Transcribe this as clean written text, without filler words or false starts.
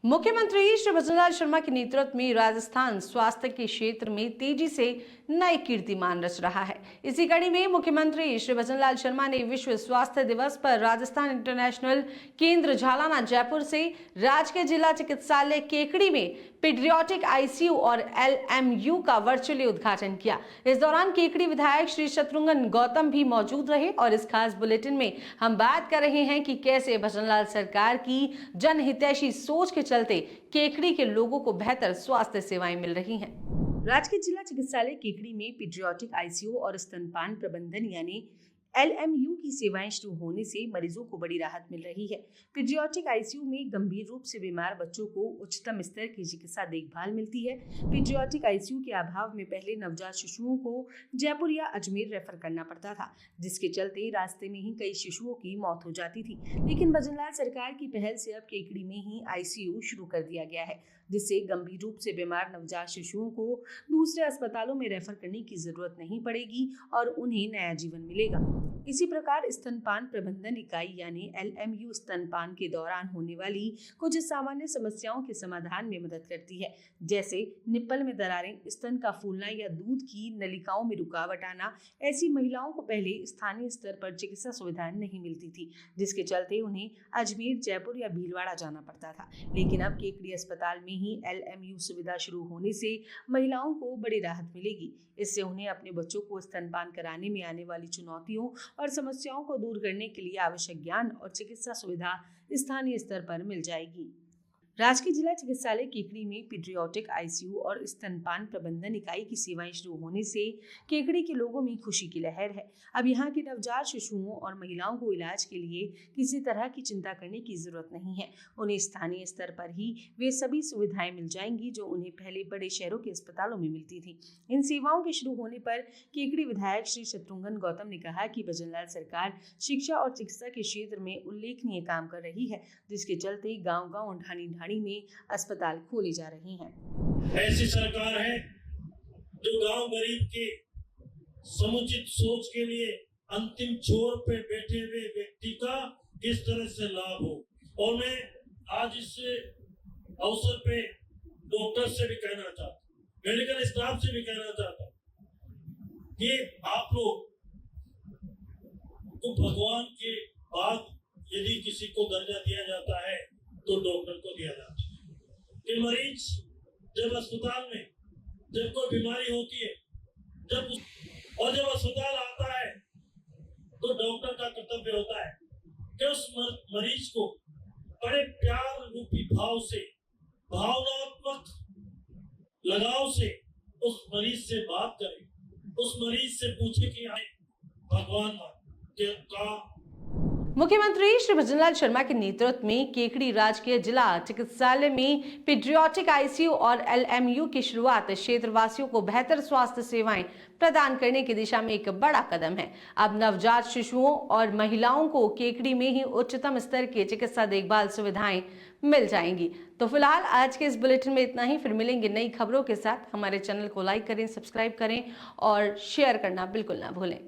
मुख्यमंत्री श्री भजनलाल शर्मा के नेतृत्व में राजस्थान स्वास्थ्य के क्षेत्र में तेजी से नए कीर्तिमान रच रहा है। इसी कड़ी में मुख्यमंत्री श्री भजनलाल शर्मा ने विश्व स्वास्थ्य दिवस पर राजस्थान इंटरनेशनल केंद्र झालाना जयपुर से राजकीय जिला चिकित्सालय केकड़ी में पीडियाट्रिक आईसीयू और एलएमयू का वर्चुअली उद्घाटन किया। इस दौरान केकड़ी विधायक श्री शत्रुघ्न गौतम भी मौजूद रहे और इस खास बुलेटिन में हम बात कर रहे हैं कि कैसे भजनलाल सरकार की जनहितैषी सोच के चलते केकड़ी के लोगों को बेहतर स्वास्थ्य सेवाएं मिल रही हैं। राजकीय जिला चिकित्सालय केकड़ी में पीडियाट्रिक आईसीयू और स्तनपान प्रबंधन यानी एलएमयू की सेवाएं शुरू होने से मरीजों को बड़ी राहत मिल रही है। पीडियाट्रिक आईसीयू में गंभीर रूप से बीमार बच्चों को उच्चतम स्तर की चिकित्सा देखभाल मिलती है। पीडियाट्रिक आईसीयू के अभाव में पहले नवजात शिशुओं को जयपुर या अजमेर रेफर करना पड़ता था, जिसके चलते रास्ते में ही कई शिशुओं की मौत हो जाती थी। लेकिन भजनलाल सरकार की पहल से अब केकड़ी में ही आईसीयू शुरू कर दिया गया है, जिससे गंभीर रूप से बीमार नवजात शिशुओं को दूसरे अस्पतालों में रेफर करने की जरूरत नहीं पड़ेगी और उन्हें नया जीवन मिलेगा। इसी प्रकार स्तनपान प्रबंधन इकाई यानी एलएमयू स्तनपान के दौरान होने वाली कुछ सामान्य समस्याओं के समाधान में मदद करती है, जैसे निप्पल में दरारें, स्तन का फूलना या दूध की नलिकाओं में रुकावट आना। ऐसी महिलाओं को पहले स्थानीय स्तर पर चिकित्सा सुविधाएं नहीं मिलती थी, जिसके चलते उन्हें अजमेर, जयपुर या भीलवाड़ा जाना पड़ता था। लेकिन अब केकड़ी अस्पताल में ही एलएमयू सुविधा शुरू होने से महिलाओं को बड़ी राहत मिलेगी। इससे उन्हें अपने बच्चों को स्तनपान कराने में आने वाली चुनौतियों और समस्याओं को दूर करने के लिए आवश्यक ज्ञान और चिकित्सा सुविधा स्थानीय स्तर पर मिल जाएगी। राजकीय जिला चिकित्सालय केकड़ी में पीडियाट्रिक आईसीयू और स्तनपान प्रबंधन इकाई की सेवाएं शुरू होने से केकड़ी के लोगों में खुशी की लहर है। अब यहाँ के नवजात शिशुओं और महिलाओं को इलाज के लिए किसी तरह की चिंता करने की जरूरत नहीं है। उन्हें स्थानीय स्तर पर ही वे सभी सुविधाएं मिल जाएंगी जो उन्हें पहले बड़े शहरों के अस्पतालों में मिलती थी। इन सेवाओं के शुरू होने पर केकड़ी विधायक श्री शत्रुघ्न गौतम ने कहा कि भजनलाल सरकार शिक्षा और चिकित्सा के क्षेत्र में उल्लेखनीय काम कर रही है, जिसके चलते गाँव-गाँव, ढाणी-ढाणी में अस्पताल खोले जा रहे हैं। ऐसी सरकार है जो गांव गरीब के समुचित सोच के लिए अंतिम छोर पे बैठे हुए व्यक्ति का किस तरह से लाभ हो। और मैं आज इस अवसर पे डॉक्टर से भी कहना चाहता हूँ, मेडिकल स्टाफ से भी कहना चाहता हूँ कि आप लोग को भगवान के बाद यदि किसी को दर्जा दिया जाता है तो डॉक्टर को दिया जाता है कि मरीज जब अस्पताल में जब कोई बीमारी होती है जब अस्पताल आता है तो डॉक्टर का कर्तव्य होता है कि उस मरीज को बड़े प्यार रूपी भाव से, भावनात्मक लगाव से उस मरीज से बात करे, उस मरीज से पूछे कि आए भगवान का। मुख्यमंत्री श्री भजनलाल शर्मा के नेतृत्व में केकड़ी राजकीय जिला चिकित्सालय में पीडियाट्रिक आईसीयू और एलएमयू की शुरुआत क्षेत्रवासियों को बेहतर स्वास्थ्य सेवाएं प्रदान करने की दिशा में एक बड़ा कदम है। अब नवजात शिशुओं और महिलाओं को केकड़ी में ही उच्चतम स्तर की चिकित्सा देखभाल सुविधाएं मिल जाएंगी। तो फिलहाल आज के इस बुलेटिन में इतना ही। फिर मिलेंगे नई खबरों के साथ। हमारे चैनल को लाइक करें, सब्सक्राइब करें और शेयर करना बिल्कुल ना भूलें।